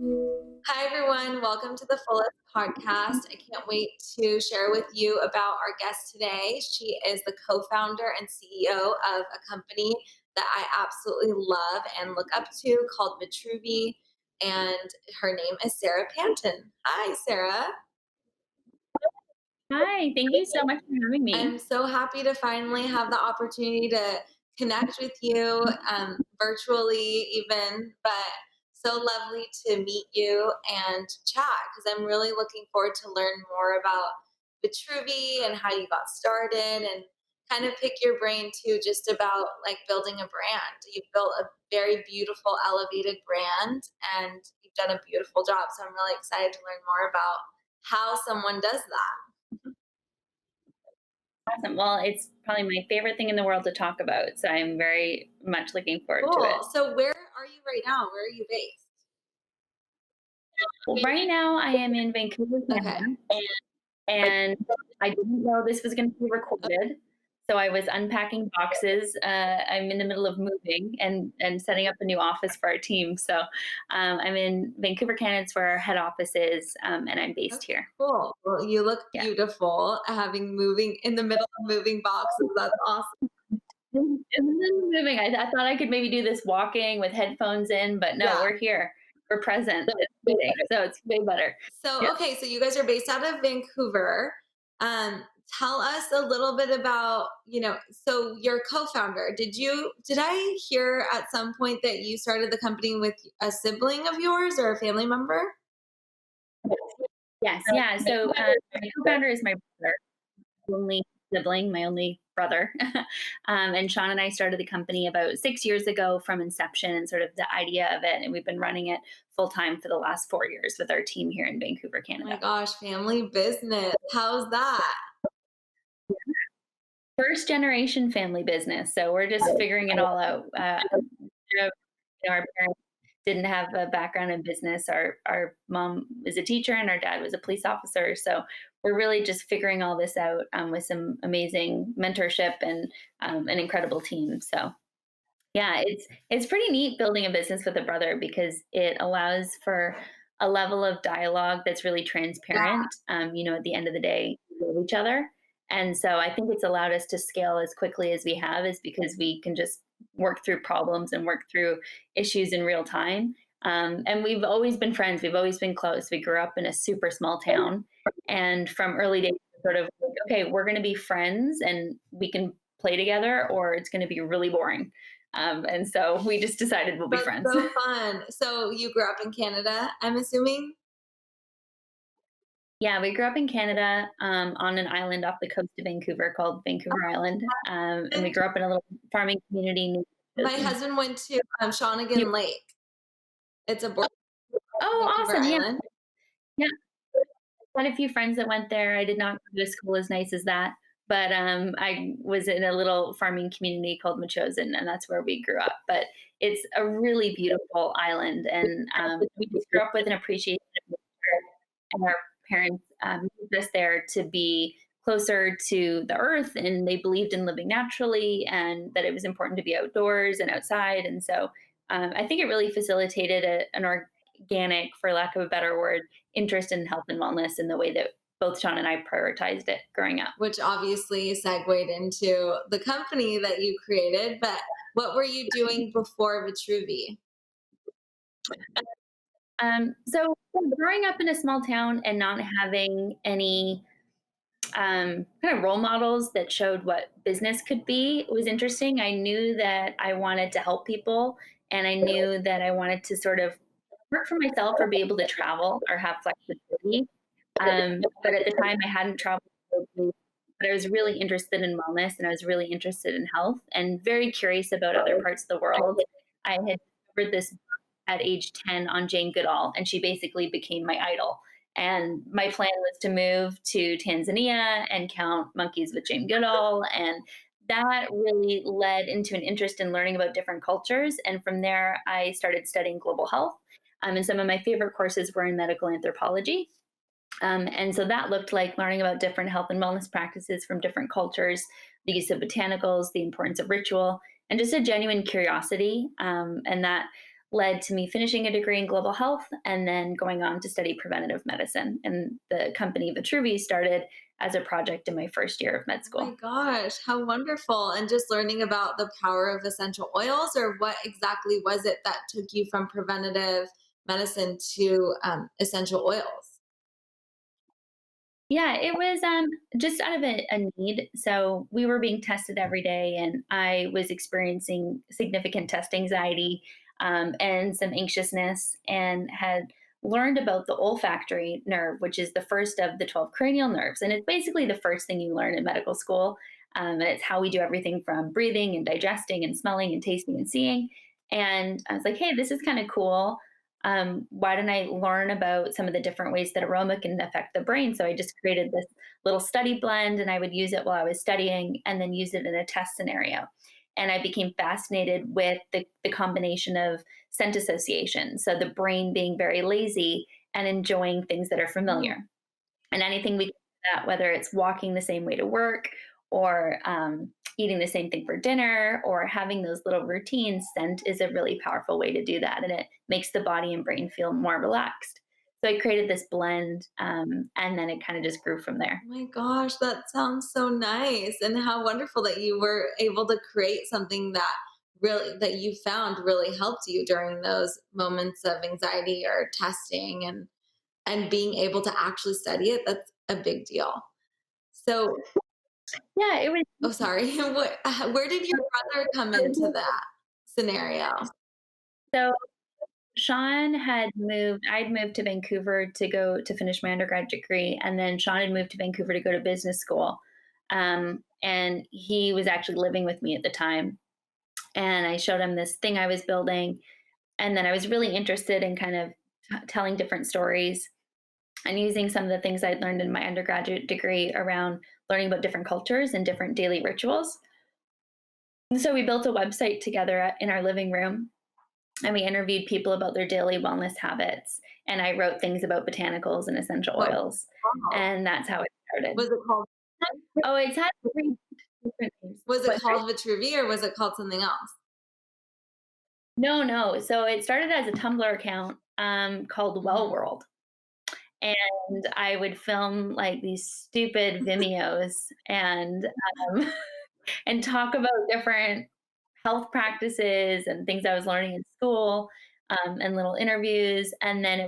Hi, everyone. Welcome to the Fullest podcast. I can't wait to share with you about our guest today. She is the co founder and CEO of a company that I absolutely love and look up to called Vitruvi. And her name is Sara Panton. Hi, Sara. Hi, thank you so much for having me. I'm so happy to finally have the opportunity to connect with you virtually, even, but so lovely to meet you and chat because I'm really looking forward to learn more about Vitruvi and how you got started and kind of pick your brain too, just about like building a brand. You've built a very beautiful, elevated brand and you've done a beautiful job. So I'm really excited to learn more about how someone does that. Awesome. Well, it's probably my favorite thing in the world to talk about, so I'm very much looking forward to Cool. it. So where are you right now? Where are you based? Well, right now I am in Vancouver, Okay. Canada, and I didn't know this was gonna be recorded, so I was unpacking boxes. I'm in the middle of moving and setting up a new office for our team, so, I'm in Vancouver, Canada. It's where our head office is, and I'm based Okay, here. cool. Well, you look Yeah. beautiful having moving in the middle of moving boxes. That's awesome. Isn't it moving? I thought I could maybe do this walking with headphones in, but no, Yeah. we're here. We're present. It's moving, so it's way better. Yeah. So, okay, so you guys are based out of Vancouver. Um, Tell us a little bit about, so your co-founder, did I hear at some point that you started the company with a sibling of yours or a family member? Yes, yeah. So, my co-founder is my brother, only sibling, my only brother. And Sean and I started the company about 6 years ago from inception and sort of the idea of it, and we've been running it full time for the last 4 years with our team here in Vancouver, Oh my Canada. gosh, family business. How's that? First generation family business, so we're just figuring it all out. Our parents didn't have a background in business. Our mom is a teacher and our dad was a police officer. So we're really just figuring all this out with some amazing mentorship and an incredible team. So yeah, it's pretty neat building a business with a brother because it allows for a level of dialogue that's really Yeah. transparent. At the end of the day, we love each other. And so I think it's allowed us to scale as quickly as we have is because we can just work through problems and work through issues in real time. And we've always been friends. We've always been close. We grew up in a super small town. And from early days, sort of like, okay, we're going to be friends and we can play together, or it's going to be really boring. And so we just decided we'll be That's friends. so fun. So you grew up in Canada, I'm assuming? Yeah, we grew up in Canada on an island off the coast of Vancouver called Vancouver Island. And we grew up in a little farming community near My Chosen. husband went to, You- Shawnigan Lake. It's a border Oh, Vancouver awesome. Yeah. Island. Yeah. Quite a few friends that went there. I did not go to school as nice as that, but I was in a little farming community called Machosen, and that's where we grew up. But it's a really beautiful island, and we just grew up with an appreciation of nature, and our parents moved us there to be closer to the earth, and they believed in living naturally, and that it was important to be outdoors and outside, and so I think it really facilitated an organic, for lack of a better word, interest in health and wellness in the way that both Sean and I prioritized it growing up. Which obviously segued into the company that you created. But what were you doing before Vitruvi? So growing up in a small town and not having any kind of role models that showed what business could be was interesting. I knew that I wanted to help people, and I knew that I wanted to sort of work for myself or be able to travel or have flexibility. But at the time, I hadn't traveled globally, but I was really interested in wellness and I was really interested in health and very curious about other parts of the world. I had discovered this book at age 10 on Jane Goodall, and she basically became my idol. And my plan was to move to Tanzania and count monkeys with Jane Goodall. And that really led into an interest in learning about different cultures. And from there, I started studying global health. And some of my favorite courses were in medical anthropology. And so that looked like learning about different health and wellness practices from different cultures, the use of botanicals, the importance of ritual, and just a genuine curiosity. And that led to me finishing a degree in global health and then going on to study preventative medicine. And the company Vitruvi started as a project in my first year of med Oh my school. gosh, how wonderful. And just learning about the power of essential oils, or what exactly was it that took you from preventative medicine to essential oils? Yeah, it was just out of a need. So we were being tested every day, and I was experiencing significant test anxiety and some anxiousness, and had learned about the olfactory nerve, which is the first of the 12 cranial nerves. And it's basically the first thing you learn in medical school. And it's how we do everything from breathing and digesting and smelling and tasting and seeing. And I was like, hey, this is kind of cool. Why didn't I learn about some of the different ways that aroma can affect the brain? So I just created this little study blend, and I would use it while I was studying and then use it in a test scenario. And I became fascinated with the combination of scent association. So the brain being very lazy and enjoying things that are Mm. familiar. And anything we can do that, whether it's walking the same way to work or eating the same thing for dinner or having those little routines, scent is a really powerful way to do that. And it makes the body and brain feel more relaxed. So I created this blend, and then it kind of just grew from there. Oh my gosh, that sounds so nice. And how wonderful that you were able to create something that really that you found really helped you during those moments of anxiety or testing, and being able to actually study it. That's a big deal. So, Yeah, it was. oh sorry. Where did your brother come into that scenario? So Sean had moved, I'd moved to Vancouver to go to finish my undergrad degree, and then Sean had moved to Vancouver to go to business school. And he was actually living with me at the time. And I showed him this thing I was building. And then I was really interested in kind of telling different stories and using some of the things I'd learned in my undergraduate degree around learning about different cultures and different daily rituals. And so we built a website together in our living room, and we interviewed people about their daily wellness habits. And I wrote things about botanicals and essential What was oils. it called? And that's how it started. Was it called Oh, it's had three different names. was it What, sorry? called Vitruvi, or was it called something else? No, no. So it started as a Tumblr account called Well Mhm. World. And I would film like these stupid Vimeos and and talk about different health practices and things I was learning in school, and little interviews. And then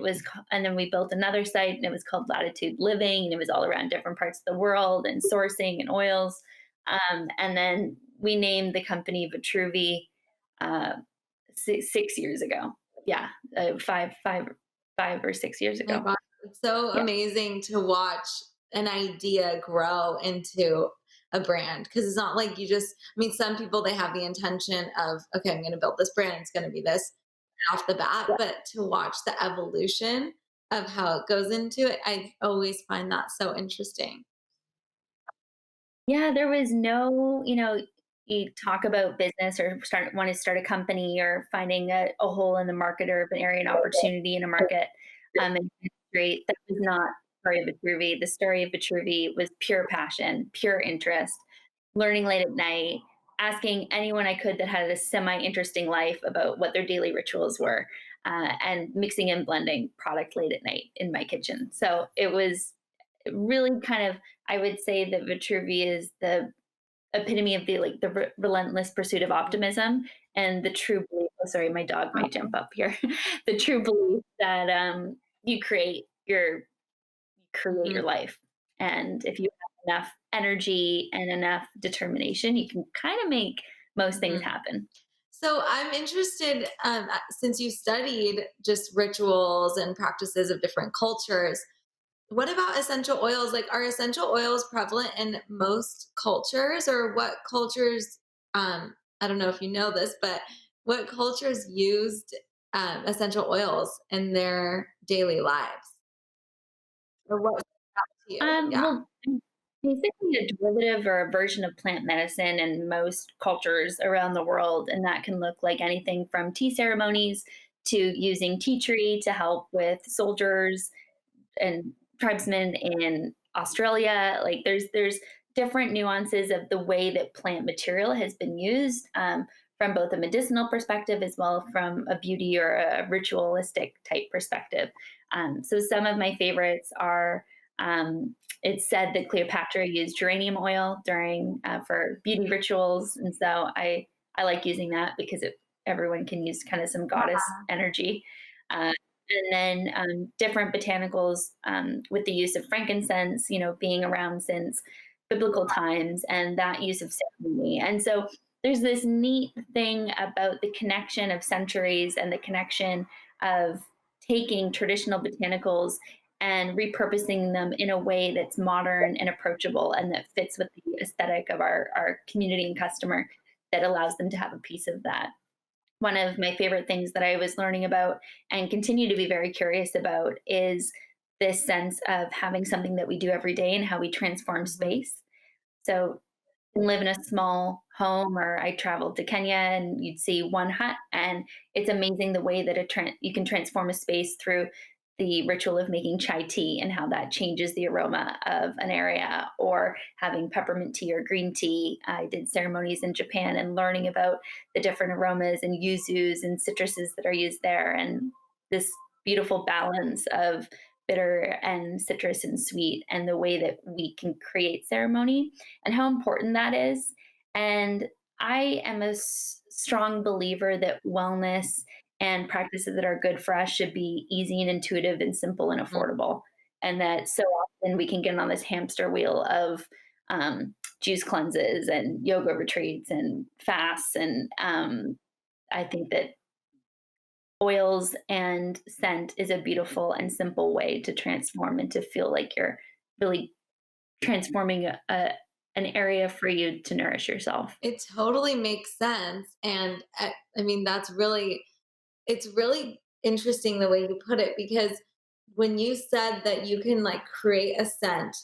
and then we built another site, and it was called Latitude Living, and it was all around different parts of the world and sourcing and oils. And then we named the company Vitruvi uh, 6 years ago. Yeah, 5 or 6 years My ago. gosh, it's so Yeah. amazing to watch an idea grow into a brand, because it's not like you just, I mean, some people they have the intention of, okay, I'm going to build this brand, it's going to be this off the bat, but to watch the evolution of how it goes into it, I always find that so interesting. Yeah, there was no, you talk about business or want to start a company or finding a hole in the market or an area, an opportunity in a market. And industry. That was not the story of Vitruvi. The story of Vitruvi was pure passion, pure interest, learning late at night, asking anyone I could that had a semi interesting life about what their daily rituals were, and mixing and blending product late at night in my kitchen. So it was really kind of, I would say that Vitruvi is the epitome of the like the relentless pursuit of optimism and the true belief. Oh, sorry, my dog might jump up here. The true belief that you create your Mhm. life, and if you have enough energy and enough determination, you can kind of make most things Mhm. happen. So I'm interested, since you studied just rituals and practices of different cultures. What about essential oils? Like, are essential oils prevalent in most cultures, or what cultures? I don't know if you know this, but what cultures used essential oils in their daily lives, or what stood out to you? Yeah. Well, basically a derivative or a version of plant medicine in most cultures around the world, and that can look like anything from tea ceremonies to using tea tree to help with soldiers and tribesmen in Australia. Like there's different nuances of the way that plant material has been used, from both a medicinal perspective as well from a beauty or a ritualistic type perspective. So some of my favorites are, it's said that Cleopatra used geranium oil during for beauty rituals, and so I like using that because everyone can use kind of some goddess energy. Uh, and then different botanicals with the use of frankincense, being around since biblical times, and that use of ceremony. And so there's this neat thing about the connection of centuries and the connection of taking traditional botanicals and repurposing them in a way that's modern and approachable and that fits with the aesthetic of our community and customer, that allows them to have a piece of that. One of my favorite things that I was learning about and continue to be very curious about is this sense of having something that we do every day and how we transform Mhm. space. So live in a small home, or I traveled to Kenya and you'd see one hut, and it's amazing the way that you can transform a space through the ritual of making chai tea and how that changes the aroma of an area, or having peppermint tea or green tea. I did ceremonies in Japan and learning about the different aromas and yuzus and citruses that are used there, and this beautiful balance of bitter and citrus and sweet, and the way that we can create ceremony and how important that is. And I am a strong believer that wellness and practices that are good for us should be easy and intuitive and simple and Mhm. affordable. And that so often we can get on this hamster wheel of juice cleanses and yoga retreats and fasts. And I think that oils and scent is a beautiful and simple way to transform and to feel like you're really transforming an area for you to nourish yourself. It totally makes sense. And I mean, it's really interesting the way you put it, because when you said that you can like create a scent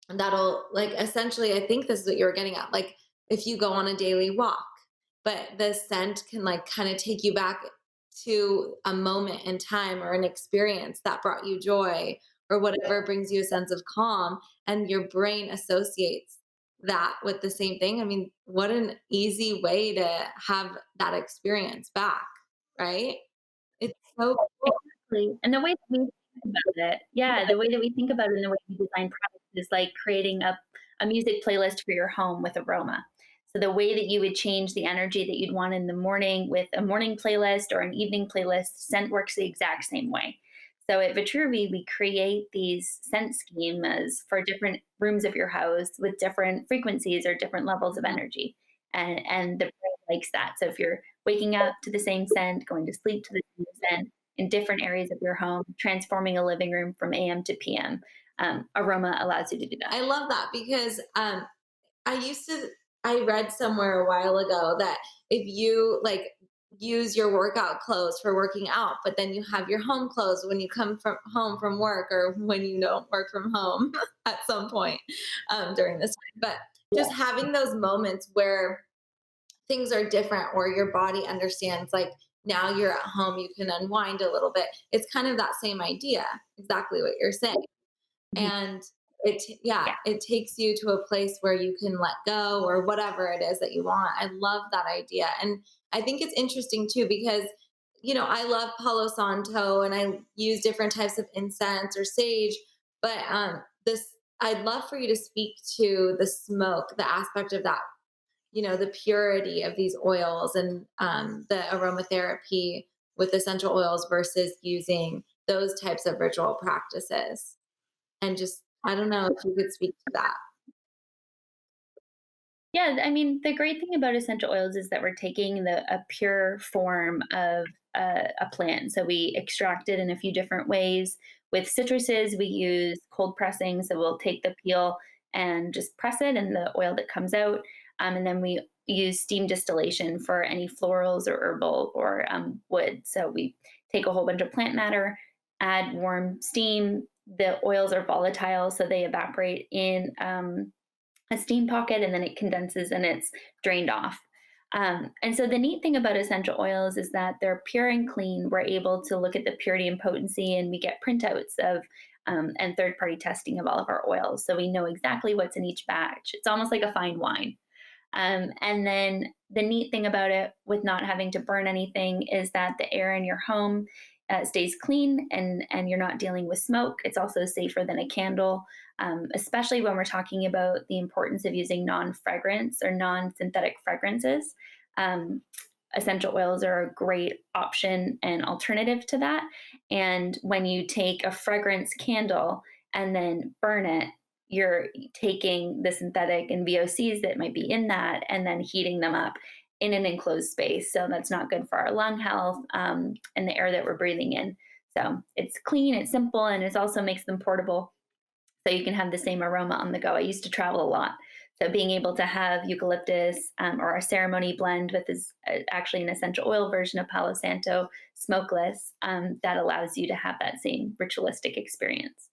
that'll like essentially, I think this is what you were getting at. Like if you go on a daily walk, but the scent can like kind of take you back to a moment in time or an experience that brought you joy or whatever brings you a sense of calm, and your brain associates that with the same thing. I mean, what an easy way to have that experience back, right? It's so cool. Exactly, and the way that we think about it, yeah, the way that we think about it and the way we design products is like creating a music playlist for your home with aroma. So the way that you would change the energy that you'd want in the morning with a morning playlist or an evening playlist, scent works the exact same way. So at Vitruvi, we create these scent schemas for different rooms of your house with different frequencies or different levels of Mhm. energy. And the brain likes that. So if you're waking up to the same scent, going to sleep to the same scent, in different areas of your home, transforming a living room from AM to PM. Aroma allows you to do that. I love that because I used to I read somewhere a while ago that if you like use your workout clothes for working out, but then you have your home clothes when you come from home from work or when you don't work from home at some point during this time. But just Yeah. having those moments where things are different or your body understands like now you're at home, you can unwind a little bit. It's kind of that same idea, exactly what you're saying. Mhm. And yeah, Yeah. it takes you to a place where you can let go or whatever it is that you want. I love that idea. And I think it's interesting too because I love Palo Santo and I use different types of incense or sage, but this I'd love for you to speak to the smoke, the aspect of that, the purity of these oils and the aromatherapy with essential oils versus using those types of ritual practices. And just, I don't know if you could speak to that. Yeah, I mean, the great thing about essential oils is that we're taking a pure form of a plant. So we extract it in a few different ways. With citruses, we use cold pressing. So we'll take the peel and just press it and the oil that comes out. And then we use steam distillation for any florals or herbal or wood. So we take a whole bunch of plant matter, add warm steam. The oils are volatile, so they evaporate in a steam pocket, and then it condenses and it's drained off. And so the neat thing about essential oils is that they're pure and clean. We're able to look at the purity and potency, and we get printouts of and third party testing of all of our oils. So we know exactly what's in each batch. It's almost like a fine wine. And then the neat thing about it, with not having to burn anything, is that the air in your home stays clean, and you're not dealing with smoke. It's also safer than a candle, especially when we're talking about the importance of using non fragrance or non synthetic fragrances. Um, Essential oils are a great option and alternative to that. And when you take a fragrance candle and then burn it, you're taking the synthetic and VOCs that might be in that and then heating them up in an enclosed space. So that's not good for our lung health, and the air that we're breathing in. So it's clean, it's simple, and it also makes them portable. So you can have the same aroma on the go. I used to travel a lot. So being able to have eucalyptus, or a ceremony blend with is actually an essential oil version of Palo Santo, smokeless, that allows you to have that same ritualistic experience.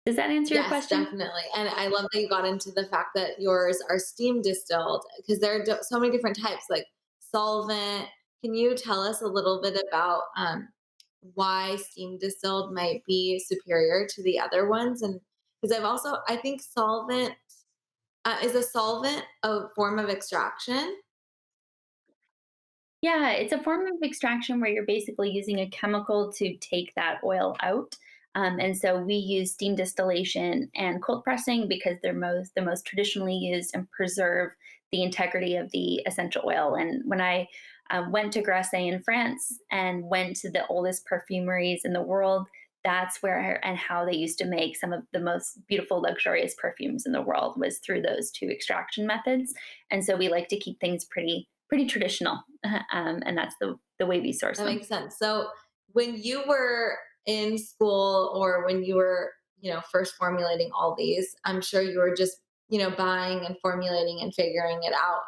Does that answer your Yes, question? definitely. And I love that you got into the fact that yours are steam distilled because there are so many different types, like solvent. Can you tell us a little bit about why steam distilled might be superior to the other ones? And because I think solvent is a solvent a form of extraction? Yeah, it's a form of extraction where you're basically using a chemical to take that oil out. And so we use steam distillation and cold pressing because they're the most traditionally used and preserve the integrity of the essential oil. And when I went to Grasse in France and went to the oldest perfumeries in the world, that's where and how they used to make some of the most beautiful, luxurious perfumes in the world was through those two extraction methods. And so we like to keep things pretty traditional, and that's the way we source That them. makes sense. So when you were in school or when you were, first formulating all these, I'm sure you were just, buying and formulating and figuring it out.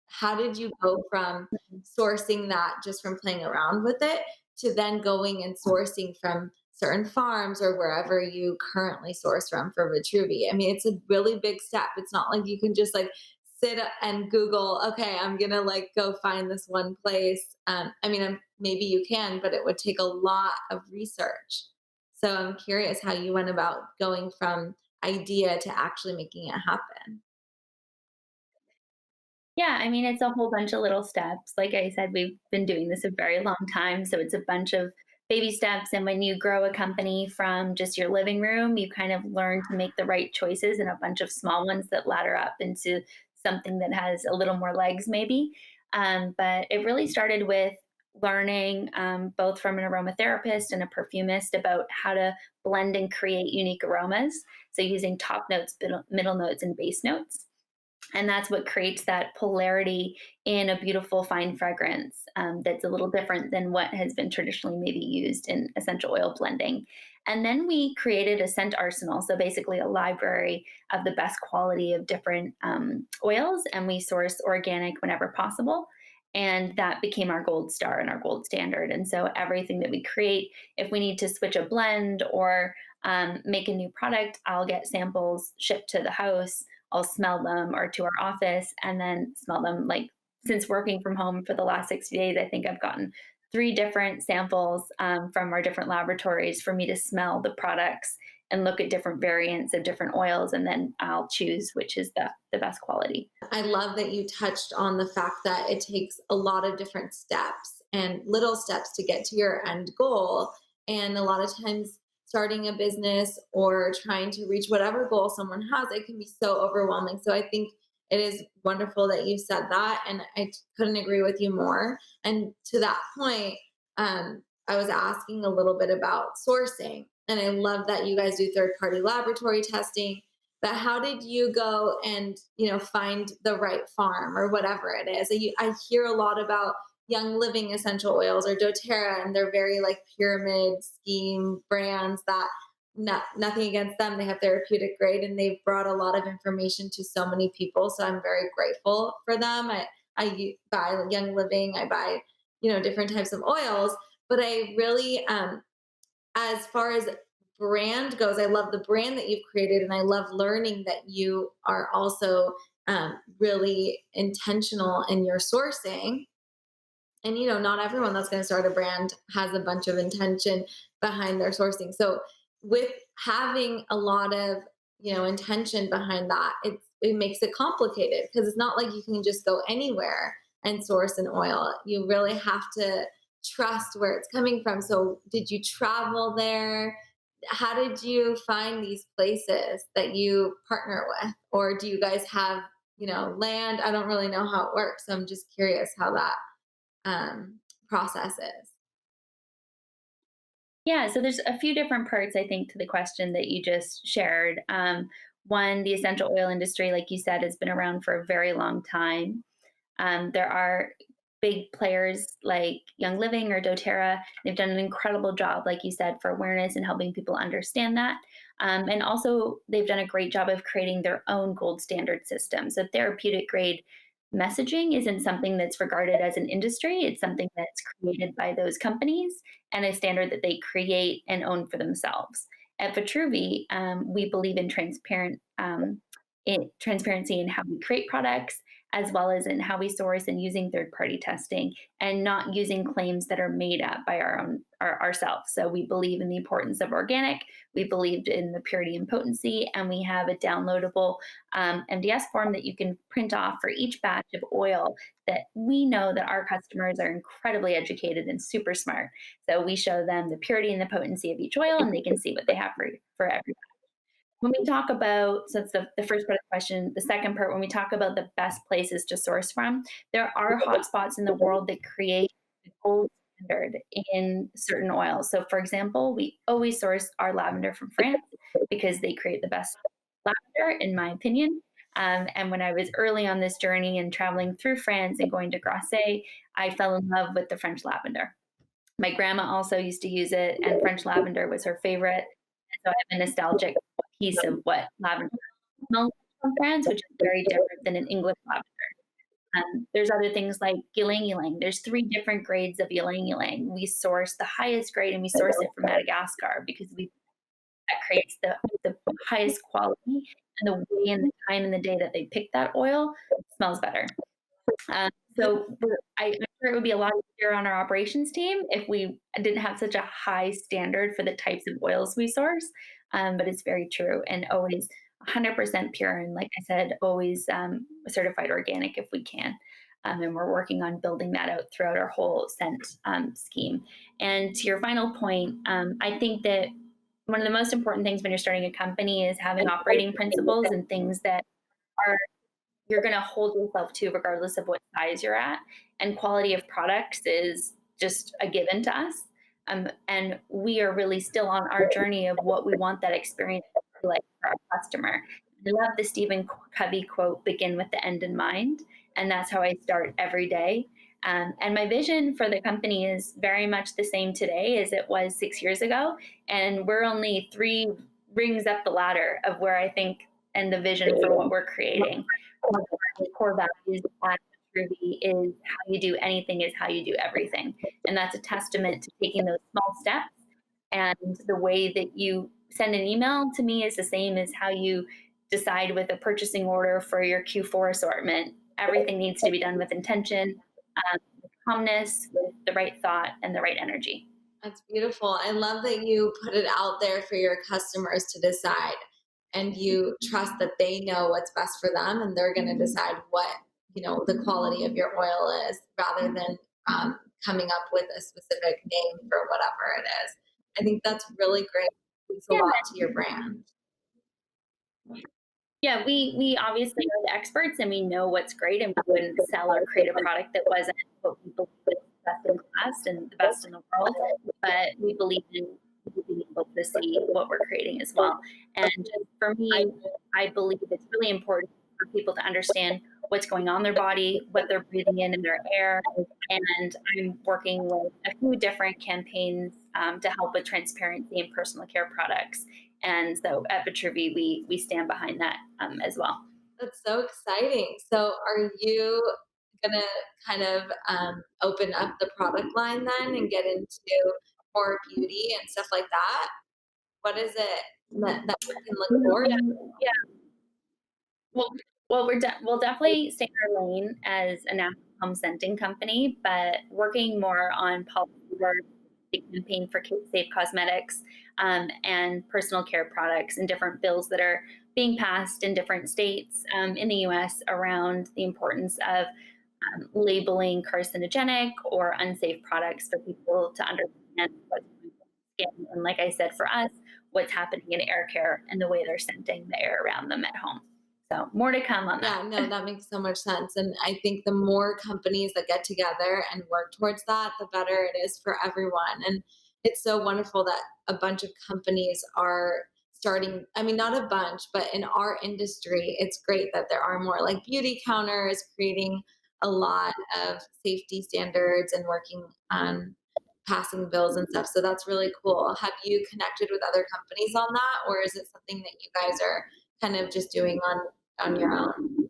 How did you go from sourcing that just from playing around with it to then going and sourcing from certain farms or wherever you currently source from for Vitruvi? I mean, it's a really big step. It's not like you can just like sit and Google, okay, I'm gonna like go find this one place. I mean, maybe you can, but it would take a lot of research. So I'm curious how you went about going from idea to actually making it happen. Yeah, I mean, it's a whole bunch of little steps. Like I said, we've been doing this a very long time, so it's a bunch of baby steps. And when you grow a company from just your living room, you kind of learn to make the right choices and a bunch of small ones that ladder up into something that has a little more legs, maybe. But it really started with learning, both from an aromatherapist and a perfumist, about how to blend and create unique aromas. So using top notes, middle notes, and base notes, and that's what creates that polarity in a beautiful fine fragrance, that's a little different than what has been traditionally maybe used in essential oil blending. And then we created a scent arsenal, so basically a library of the best quality of different oils, and we source organic whenever possible. And that became our gold star and our gold standard. And so everything that we create, if we need to switch a blend or make a new product, I'll get samples shipped to the house. I'll smell them, or to our office, and then smell them. Like, since working from home for the last 60 days, I think I've gotten three different samples, from our different laboratories for me to smell the products and look at different variants of different oils. And then I'll choose which is the best quality. I love that you touched on the fact that it takes a lot of different steps and little steps to get to your end goal. And a lot of times, starting a business or trying to reach whatever goal someone has, it can be so overwhelming. So I think it is wonderful that you said that. And I couldn't agree with you more. And to that point, I was asking a little bit about sourcing. And I love that you guys do third party laboratory testing, but how did you go and find the right farm or whatever it is? I hear a lot about Young Living essential oils or DoTerra, and they're very like pyramid scheme brands that, nothing against them, they have therapeutic grade and they've brought a lot of information to so many people. So I'm very grateful for them. I buy Young Living, I buy different types of oils, but I really as far as brand goes, I love the brand that you've created, and I love learning that you are also really intentional in your sourcing. And not everyone that's going to start a brand has a bunch of intention behind their sourcing. So, with having a lot of, intention behind that, it makes it complicated because it's not like you can just go anywhere and source an oil. You really have to trust where it's coming from. So did you travel there? How did you find these places that you partner with? Or do you guys have, land? I don't really know how it works. So I'm just curious how that process is. Yeah, so there's a few different parts, I think, to the question that you just shared. One, the essential oil industry, like you said, has been around for a very long time. There are big players like Young Living or doTERRA. They've done an incredible job, like you said, for awareness and helping people understand that. And also, they've done a great job of creating their own gold standard system. So, therapeutic grade messaging isn't something that's regarded as an industry, it's something that's created by those companies and a standard that they create and own for themselves. At Vitruvi, we believe in transparency in how we create products, as well as in how we source and using third-party testing, and not using claims that are made up by ourselves. So we believe in the importance of organic. We believed in the purity and potency, and we have a downloadable MDS form that you can print off for each batch of oil. That we know that our customers are incredibly educated and super smart. So we show them the purity and the potency of each oil, and they can see what they have for every. When we talk about, so that's the first part of the question. The second part, when we talk about the best places to source from, there are hotspots in the world that create a gold standard in certain oils. So, for example, we always source our lavender from France because they create the best lavender, in my opinion. And when I was early on this journey and traveling through France and going to Grasse, I fell in love with the French lavender. My grandma also used to use it, and French lavender was her favorite. And so I have a nostalgic piece of what lavender smells like from France, which is very different than an English lavender. There's other things like ylang ylang. There's three different grades of ylang ylang. We source the highest grade, and we source it from Madagascar because we that creates the highest quality, and the way and the time in the day that they pick that oil smells better. So I'm sure it would be a lot easier on our operations team if we didn't have such a high standard for the types of oils we source. But it's very true, and always 100% pure. And like I said, always certified organic if we can. And we're working on building that out throughout our whole scent scheme. And to your final point, I think that one of the most important things when you're starting a company is having operating principles and things that are you're going to hold yourself to regardless of what size you're at. And quality of products is just a given to us. And we are really still on our journey of what we want that experience to be like for our customer. I love the Stephen Covey quote, begin with the end in mind. And that's how I start every day. And my vision for the company is very much the same today as it was 6 years ago. And we're only three rings up the ladder of where I think and the vision for what we're creating. One of our core values at Vitruvi is how you do anything is how you do everything. And that's a testament to taking those small steps. And the way that you send an email to me is the same as how you decide with a purchasing order for your Q4 assortment. Everything needs to be done with intention, with calmness, with the right thought, and the right energy. That's beautiful. I love that you put it out there for your customers to decide and you trust that they know what's best for them and they're going to decide what, the quality of your oil is rather than coming up with a specific name for whatever it is. I think that's really great. It speaks a Yeah, lot to your brand. yeah, we obviously are the experts and we know what's great, and we wouldn't sell or create a product that wasn't what we believe is best in class and the best in the world. But we believe in being able to see what we're creating as well. And just for me, I believe it's really important for people to understand what's going on in their body, what they're breathing in their air. And I'm working with a few different campaigns to help with transparency in personal care products. And so at Vitruvi, we stand behind that as well. That's so exciting. So, are you gonna kind of open up the product line then and get into more beauty and stuff like that? What is it that we can look forward to? Yeah, well, we'll definitely stay in our lane as a national home scenting company, but working more on policy work the campaign for safe cosmetics, and personal care products, and different bills that are being passed in different states in the US around the importance of labeling carcinogenic or unsafe products for people to understand what's going on in skin. And like I said, for us, what's happening in air care and the way they're scenting the air around them at home. So more to come on that. Yeah, no, that makes so much sense. And I think the more companies that get together and work towards that, the better it is for everyone. And it's so wonderful that a bunch of companies are starting. I mean, not a bunch, but in our industry, it's great that there are more like beauty counters creating a lot of safety standards and working on passing bills and stuff. So that's really cool. Have you connected with other companies on that, or is it something that you guys are kind of just doing on your own?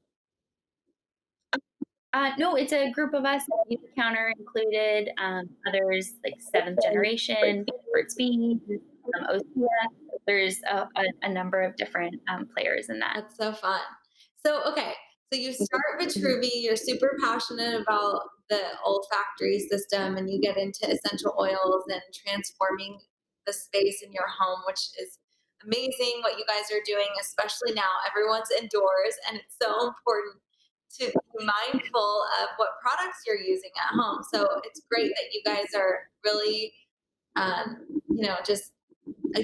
No, it's a group of us. Youth Counter included, others like Seventh Generation, Burt's Bees, OSEA. There's a number of different players in that. That's so fun. So, okay, so you start Vitruvi, you're super passionate about the olfactory system, and you get into essential oils and transforming the space in your home, which is amazing what you guys are doing, especially now. Everyone's indoors, and it's so important to be mindful of what products you're using at home. So, it's great that you guys are really, just a,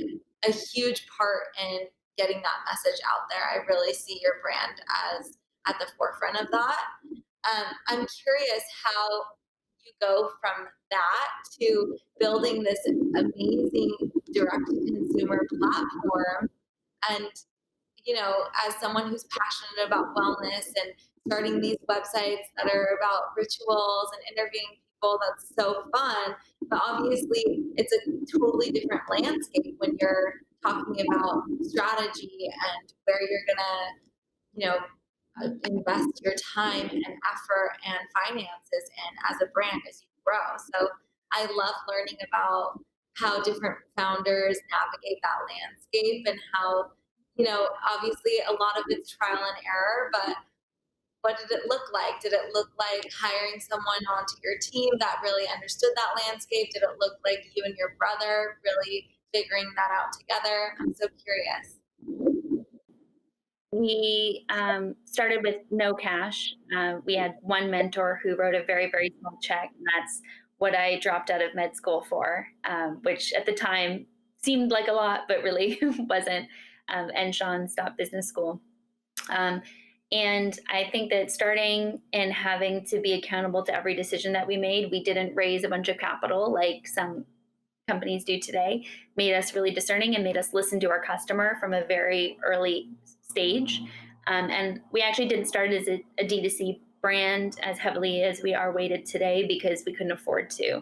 a huge part in getting that message out there. I really see your brand as at the forefront of that. I'm curious how you go from that to building this amazing direct to consumer platform. And as someone who's passionate about wellness and starting these websites that are about rituals and interviewing people, that's so fun. But obviously, it's a totally different landscape when you're talking about strategy and where you're gonna, invest your time and effort and finances in as a brand as you grow. So I love learning about how different founders navigate that landscape and how, obviously a lot of it's trial and error, but what did it look like? Did it look like hiring someone onto your team that really understood that landscape? Did it look like you and your brother really figuring that out together? I'm so curious. We started with no cash. We had one mentor who wrote a very, very small check, and that's what I dropped out of med school for, which at the time seemed like a lot, but really wasn't. And Sean stopped business school. Um, and I think that starting and having to be accountable to every decision that we made, we didn't raise a bunch of capital like some companies do today, made us really discerning and made us listen to our customer from a very early stage. And we actually didn't start as a D2C brand as heavily as we are weighted today because we couldn't afford to.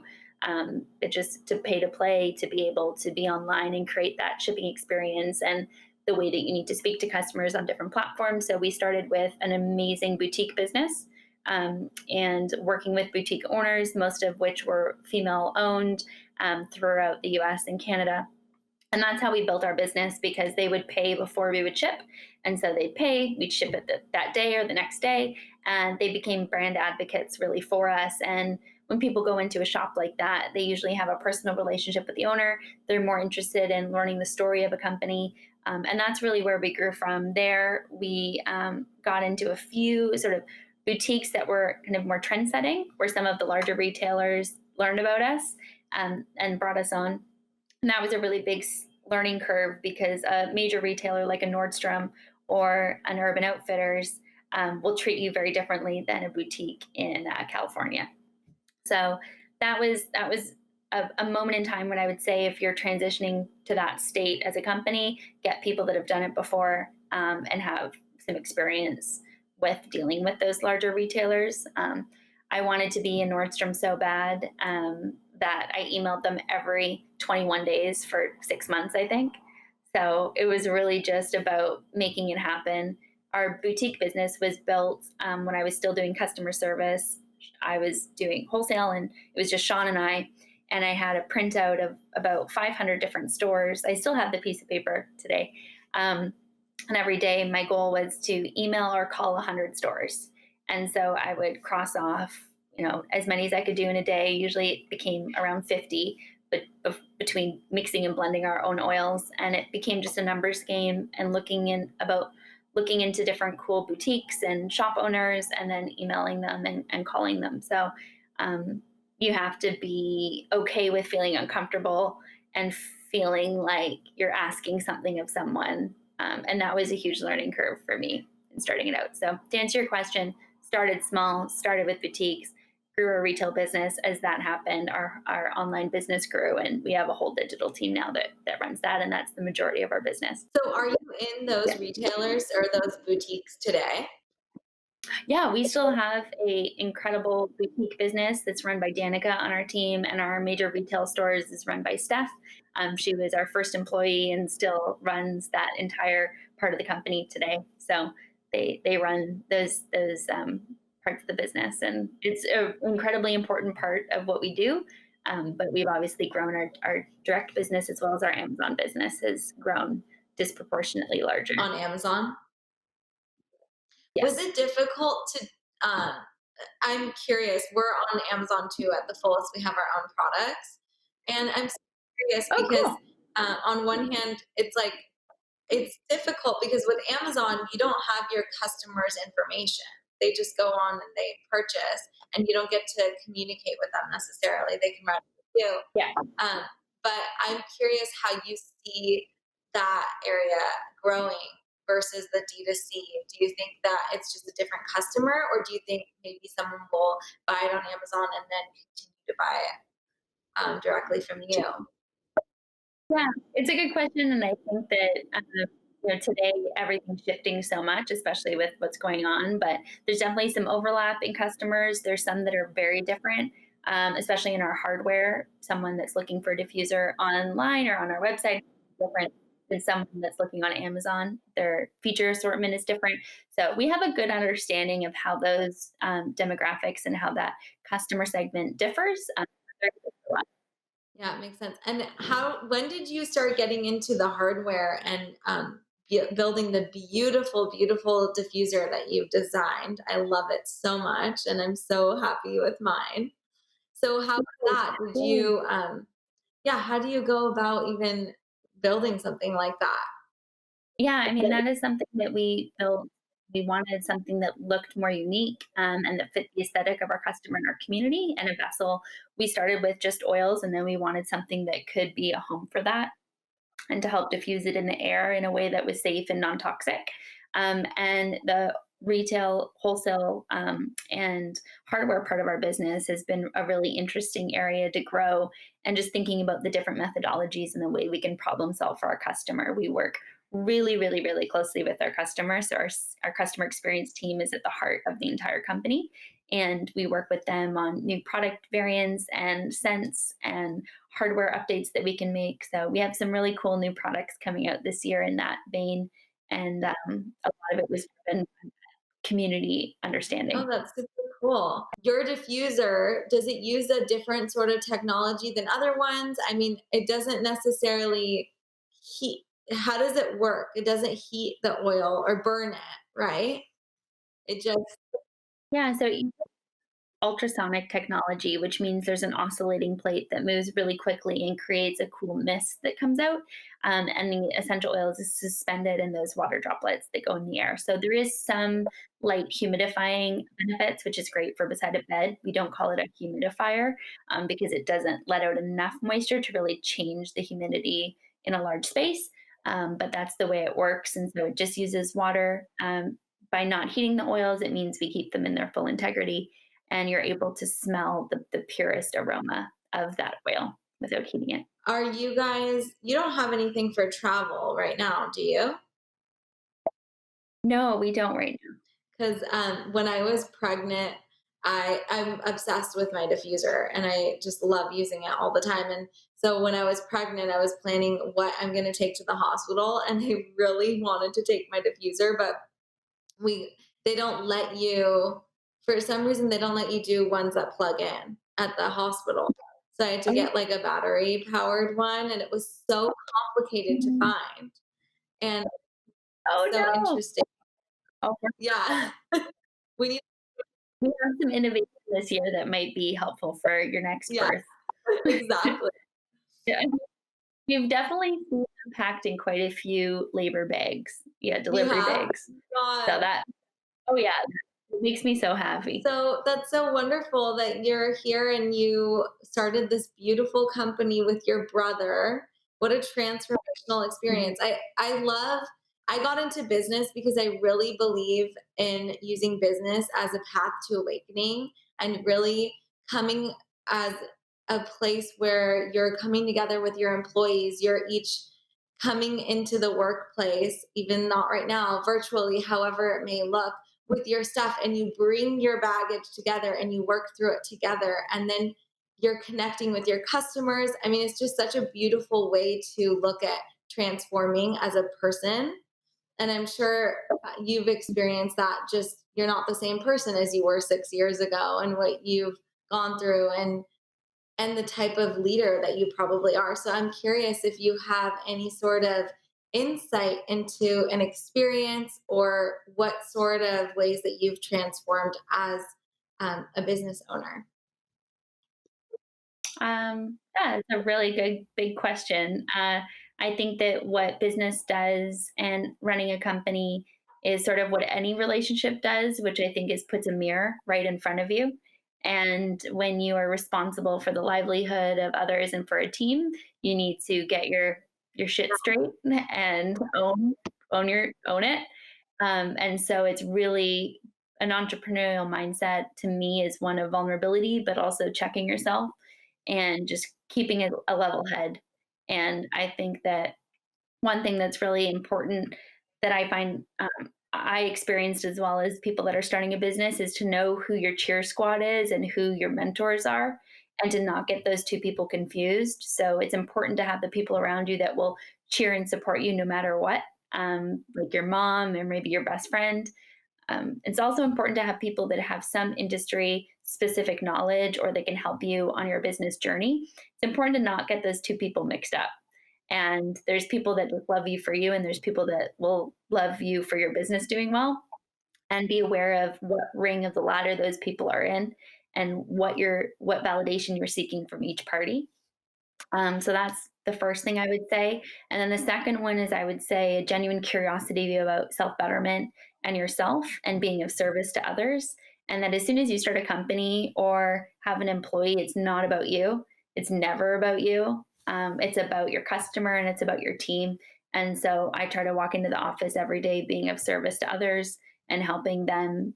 It just to pay to play, to be able to be online and create that shipping experience and the way that you need to speak to customers on different platforms. So we started with an amazing boutique business, and working with boutique owners, most of which were female owned, throughout the US and Canada. And that's how we built our business because they would pay before we would ship. And so they'd pay, we'd ship it that day or the next day. And they became brand advocates really for us. And when people go into a shop like that, they usually have a personal relationship with the owner. They're more interested in learning the story of a company. And that's really where we grew from there. We got into a few sort of boutiques that were kind of more trend setting, where some of the larger retailers learned about us, and brought us on. And that was a really big learning curve because a major retailer like a Nordstrom or an Urban Outfitters will treat you very differently than a boutique in California. So that was a moment in time when I would say if you're transitioning to that state as a company, get people that have done it before, and have some experience with dealing with those larger retailers. I wanted to be in Nordstrom so bad, that I emailed them every 21 days for 6 months, I think. So it was really just about making it happen. Our boutique business was built when I was still doing customer service. I was doing wholesale, and it was just Sean and I. And I had a printout of about 500 different stores. I still have the piece of paper today. And every day, my goal was to email or call 100 stores. And so I would cross off, as many as I could do in a day. Usually it became around 50 between mixing and blending our own oils, and it became just a numbers game and looking into different cool boutiques and shop owners, and then emailing them and calling them. So um, you have to be okay with feeling uncomfortable and feeling like you're asking something of someone. And that was a huge learning curve for me in starting it out. So to answer your question, started small, started with boutiques, grew our retail business. As that happened, our online business grew, and we have a whole digital team now that runs that, and that's the majority of our business. So are you in those Yeah. retailers or those boutiques today? Yeah, we still have a incredible boutique business that's run by Danica on our team, and our major retail stores is run by Steph. She was our first employee and still runs that entire part of the company today. So they run those parts of the business, and it's an incredibly important part of what we do. But we've obviously grown our direct business, as well as our Amazon business has grown disproportionately larger. On Amazon? Was Yes. it difficult to, um, I'm curious, we're on Amazon too at the fullest. We have our own products. And I'm so curious Oh, because cool. on one hand, it's like it's difficult because with Amazon, you don't have your customers' information. They just go on and they purchase, and you don't get to communicate with them necessarily. They can write with you. Yeah. Um, but I'm curious how you see that area growing versus the D2C. Do you think that it's just a different customer, or do you think maybe someone will buy it on Amazon and then continue to buy it directly from you? Yeah, it's a good question, and I think that today everything's shifting so much, especially with what's going on. But there's definitely some overlap in customers. There's some that are very different, especially in our hardware. Someone that's looking for a diffuser online or on our website is different than someone that's looking on Amazon. Their feature assortment is different. So we have a good understanding of how those demographics and how that customer segment differs. Yeah, it makes sense. And when did you start getting into the hardware and building the beautiful, beautiful diffuser that you've designed? I love it so much, and I'm so happy with mine. So, how was that? Did you, yeah, how do you go about even building something like that? Yeah, I mean, that is something that we built. We wanted something that looked more unique, and that fit the aesthetic of our customer and our community. And a vessel, we started with just oils, and then we wanted something that could be a home for that and to help diffuse it in the air in a way that was safe and non toxic. And the retail, wholesale, and hardware part of our business has been a really interesting area to grow. And just thinking about the different methodologies and the way we can problem solve for our customer. We work really, really, really closely with our customers. So our customer experience team is at the heart of the entire company. And we work with them on new product variants and scents and hardware updates that we can make. So we have some really cool new products coming out this year in that vein. And a lot of it was driven by community Oh, understanding. that's super cool. Your diffuser, does it use a different sort of technology than other ones? I mean, it doesn't necessarily heat. How does it work? It doesn't heat the oil or burn it, right? It just, Yeah, so ultrasonic technology, which means there's an oscillating plate that moves really quickly and creates a cool mist that comes out. And the essential oils is suspended in those water droplets that go in the air. So there is some light humidifying benefits, which is great for beside a bed. We don't call it a humidifier because it doesn't let out enough moisture to really change the humidity in a large space. But that's the way it works. And so it just uses water. By not heating the oils, it means we keep them in their full integrity, and you're able to smell the purest aroma of that oil without heating it. are you guys, you don't have anything for travel right now, do you? No, we don't right now. Because when I was pregnant, I'm obsessed with my diffuser and I just love using it all the time. And so when I was pregnant, I was planning what I'm going to take to the hospital, and I really wanted to take my diffuser, but we they don't let you, for some reason they don't let you do ones that plug in at the hospital. So I had to Oh, get like a battery powered one, and it was so complicated to mm. find and Oh, so no. interesting. Oh, Yeah. We need, we have some innovation this year that might be helpful for your next yeah, birth. exactly. Yeah. You've definitely seen impact in quite a few labor bags, yeah, You delivery have? bags. So God. that oh, yeah, it makes me so happy. So that's so wonderful that you're here and you started this beautiful company with your brother. What a transformational Mhm. experience. I got into business because I really believe in using business as a path to awakening and really coming as a place where you're coming together with your employees. You're each coming into the workplace, even not right now, virtually, however it may look, with your stuff, and you bring your baggage together and you work through it together, and then you're connecting with your customers. I mean, it's just such a beautiful way to look at transforming as a person. And I'm sure you've experienced that. Just you're not the same person as you were 6 years ago, and what you've gone through, and the type of leader that you probably are. So I'm curious if you have any sort of insight into an experience or what sort of ways that you've transformed as a business owner. Yeah, it's a really good big question. I think that what business does and running a company is sort of what any relationship does, which I think is puts a mirror right in front of you. And when you are responsible for the livelihood of others and for a team, you need to get your shit straight and own it. And so it's really an entrepreneurial mindset to me is one of vulnerability, but also checking yourself and just keeping a level head. And I think that one thing that's really important that I find I experienced as well as people that are starting a business is to know who your cheer squad is and who your mentors are, and to not get those two people confused. So it's important to have the people around you that will cheer and support you no matter what, like your mom or maybe your best friend. It's also important to have people that have some industry specific knowledge or they can help you on your business journey. It's important to not get those two people mixed up. And there's people that just love you for you, and there's people that will love you for your business doing well. And be aware of what ring of the ladder those people are in, and what validation you're seeking from each party. So that's the first thing I would say. And then the second one is I would say a genuine curiosity about self betterment and yourself and being of service to others. And that as soon as you start a company or have an employee, it's not about you. It's never about you. It's about your customer and it's about your team. And so I try to walk into the office every day being of service to others and helping them,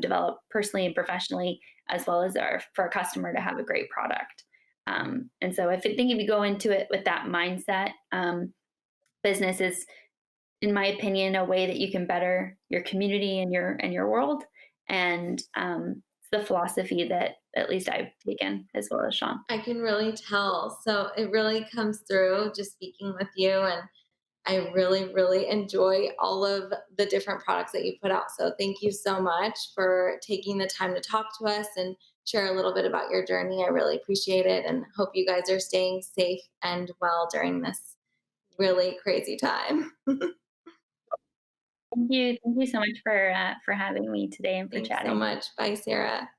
develop personally and professionally, as well as for a customer to have a great product. And so I think if you go into it with that mindset, business is, in my opinion, a way that you can better your community and your world. And it's the philosophy that at least I've taken as well as Sean. I can really tell. So it really comes through just speaking with you. And I really, really enjoy all of the different products that you put out. So thank you so much for taking the time to talk to us and share a little bit about your journey. I really appreciate it and hope you guys are staying safe and well during this really crazy time. Thank you so much for having me today and for Thanks so chatting. much. Bye, Sarah.